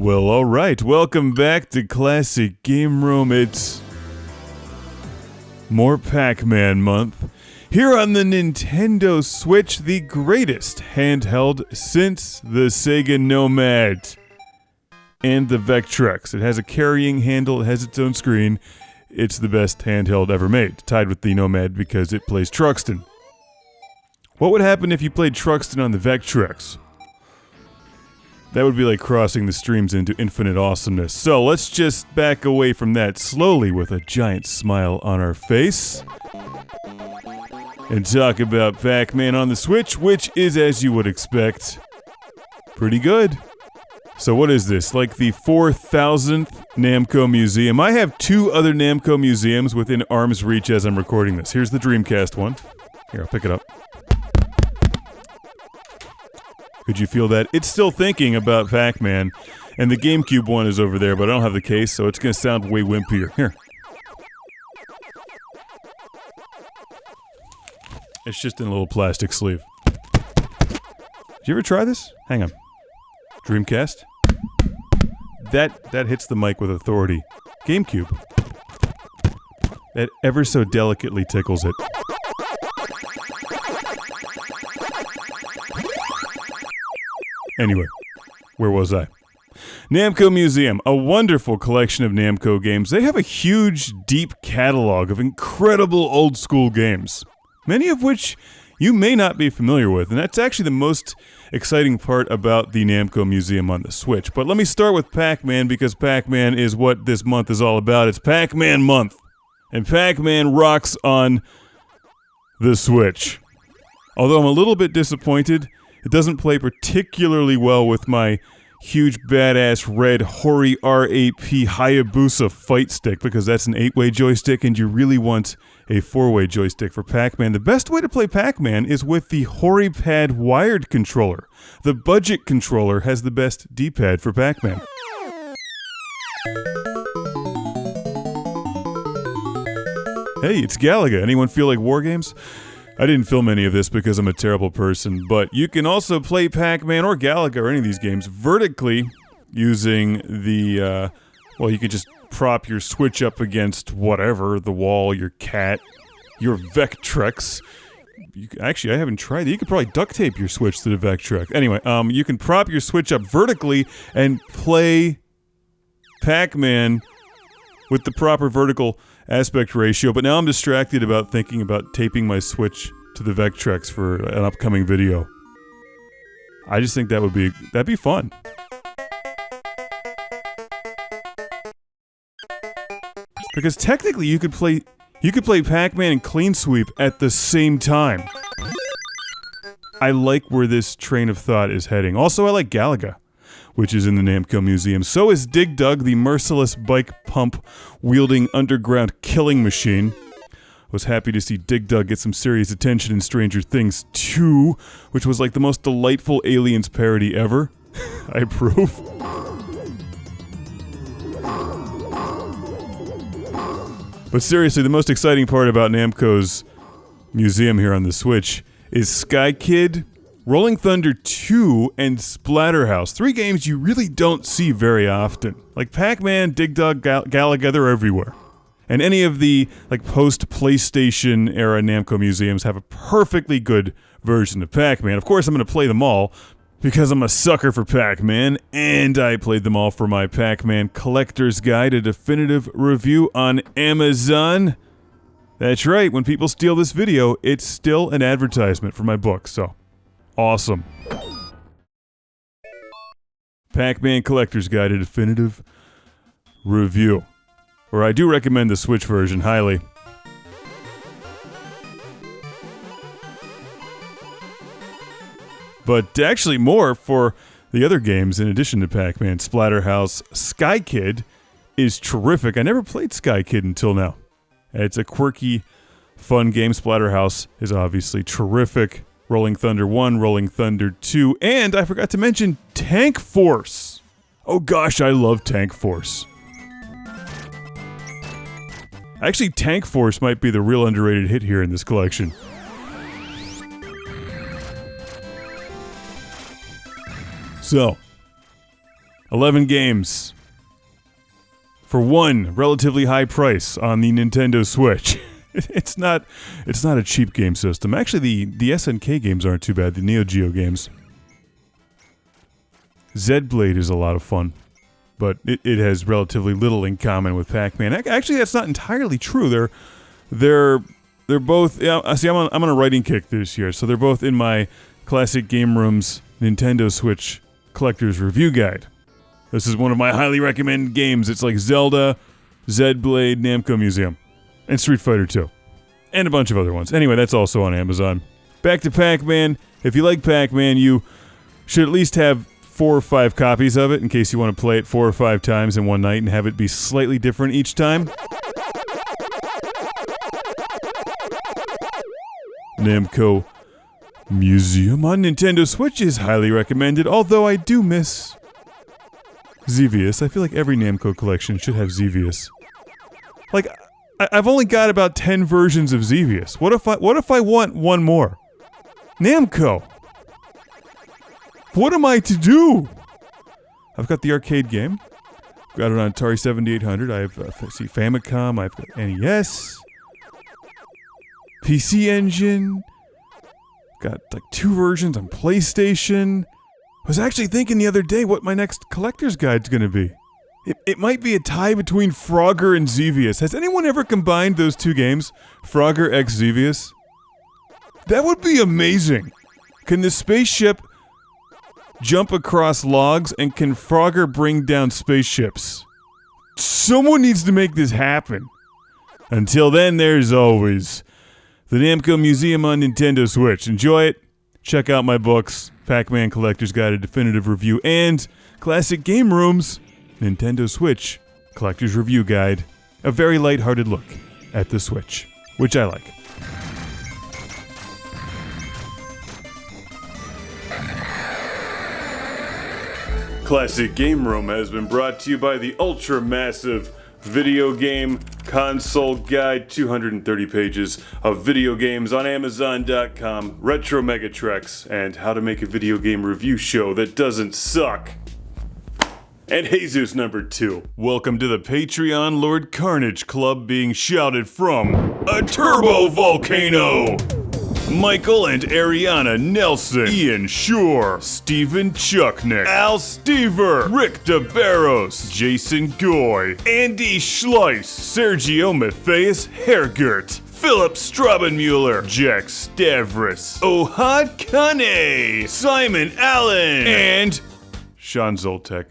Well, alright, welcome back to Classic Game Room. It's more Pac-Man month. Here on the Nintendo Switch, the greatest handheld since the Sega Nomad. And the Vectrex. It has a carrying handle, it has its own screen. It's the best handheld ever made, tied with the Nomad because it plays Truxton. What would happen if you played Truxton on the Vectrex? That would be like crossing the streams into infinite awesomeness. So let's just back away from that slowly with a giant smile on our face. And talk about Pac-Man on the Switch, which is, as you would expect, pretty good. So what is this, like the 4,000th Namco Museum? I have two other Namco museums within arm's reach as I'm recording this. Here's the Dreamcast one. Here, I'll pick it up. Could you feel that? It's still thinking about Pac-Man, and the GameCube one is over there, but I don't have the case, so it's going to sound way wimpier. Here. It's just in a little plastic sleeve. Did you ever try this? Hang on. Dreamcast? That hits the mic with authority. GameCube. That ever so delicately tickles it. Anyway, where was I? Namco Museum, a wonderful collection of Namco games. They have a huge, deep catalog of incredible old-school games, many of which you may not be familiar with, and that's actually the most exciting part about the Namco Museum on the Switch. But let me start with Pac-Man, because Pac-Man is what this month is all about. It's Pac-Man month, and Pac-Man rocks on the Switch. Although I'm a little bit disappointed, it doesn't play particularly well with my huge badass red Hori R8P Hayabusa fight stick, because that's an 8-way joystick and you really want a 4-way joystick for Pac-Man. The best way to play Pac-Man is with the HoriPad wired controller. The budget controller has the best D-pad for Pac-Man. Hey, it's Galaga. Anyone feel like war games? I didn't film any of this because I'm a terrible person, but you can also play Pac-Man or Galaga or any of these games vertically using the, well, you can just prop your Switch up against whatever, the wall, your cat, your Vectrex. Actually, I haven't tried it. You could probably duct tape your Switch to the Vectrex. Anyway, you can prop your Switch up vertically and play Pac-Man with the proper vertical aspect ratio, but now I'm distracted about thinking about taping my Switch to the Vectrex for an upcoming video. I just think that'd be fun. Because technically you could play Pac-Man and Clean Sweep at the same time. I like where this train of thought is heading. Also, I like Galaga, which is in the Namco Museum. So is Dig Dug, the merciless bike pump-wielding underground killing machine. Was happy to see Dig Dug get some serious attention in Stranger Things 2, which was like the most delightful Aliens parody ever. I approve. But seriously, the most exciting part about Namco's museum here on the Switch is Sky Kid, Rolling Thunder 2, and Splatterhouse. 3 games you really don't see very often. Like Pac-Man, Dig Dug, Galaga, they're everywhere. And any of the like post-PlayStation era Namco museums have a perfectly good version of Pac-Man. Of course, I'm going to play them all because I'm a sucker for Pac-Man, and I played them all for my Pac-Man Collector's Guide, a definitive review on Amazon. That's right, when people steal this video, it's still an advertisement for my book, so awesome. Pac-Man Collector's Guide, a definitive review. Or I do recommend the Switch version highly. But actually more for the other games in addition to Pac-Man. Splatterhouse. Sky Kid is terrific. I never played Sky Kid until now. It's a quirky, fun game. Splatterhouse is obviously terrific. Rolling Thunder 1, Rolling Thunder 2, and I forgot to mention Tank Force. Oh gosh, I love Tank Force. Actually, Tank Force might be the real underrated hit here in this collection. So, 11 games for one relatively high price on the Nintendo Switch. It's not a cheap game system. Actually, the SNK games aren't too bad, the Neo Geo games. Z-Blade is a lot of fun, but it has relatively little in common with Pac-Man. Actually, that's not entirely true. They're both. Yeah, see, I'm on a writing kick this year, so they're both in my Classic Game Room's Nintendo Switch Collector's Review Guide. This is one of my highly recommended games. It's like Zelda, Z-Blade, Namco Museum, and Street Fighter 2, and a bunch of other ones. Anyway, that's also on Amazon. Back to Pac-Man. If you like Pac-Man, you should at least have 4 or 5 copies of it in case you want to play it 4 or 5 times in one night and have it be slightly different each time. Namco Museum on Nintendo Switch is highly recommended, although I do miss Xevious. I feel like every Namco collection should have Xevious. Like, I've only got about 10 versions of Xevious. What if I want one more? Namco! What am I to do? I've got the arcade game. Got it on Atari 7800. I have Famicom. I've got NES. PC Engine. Got like 2 versions on PlayStation. I was actually thinking the other day what my next collector's guide's gonna be. It might be a tie between Frogger and Xevious. Has anyone ever combined those 2 games? Frogger x Xevious? That would be amazing. Can the spaceship jump across logs, and can Frogger bring down spaceships? Someone needs to make this happen. Until then, there's always the Namco Museum on Nintendo Switch. Enjoy it. Check out my books, Pac-Man Collector's Guide, a definitive review, and Classic Game Room's Nintendo Switch Collector's Review Guide. A very lighthearted look at the Switch, which I like. Classic Game Room has been brought to you by the ultra-massive video game console guide, 230 pages of video games on Amazon.com, Retro Megatrex, and how to make a video game review show that doesn't suck. And Jesus number 2. Welcome to the Patreon Lord Carnage Club being shouted from a turbo volcano. Michael and Ariana Nelson, Ian Shore, Stephen Chucknick, Al Stever, Rick DeBarros, Jason Goy, Andy Schleiss, Sergio Matthias Hergert, Philip Strabenmuller, Jack Stavris, Ohad Kane, Simon Allen, and Sean Zoltek.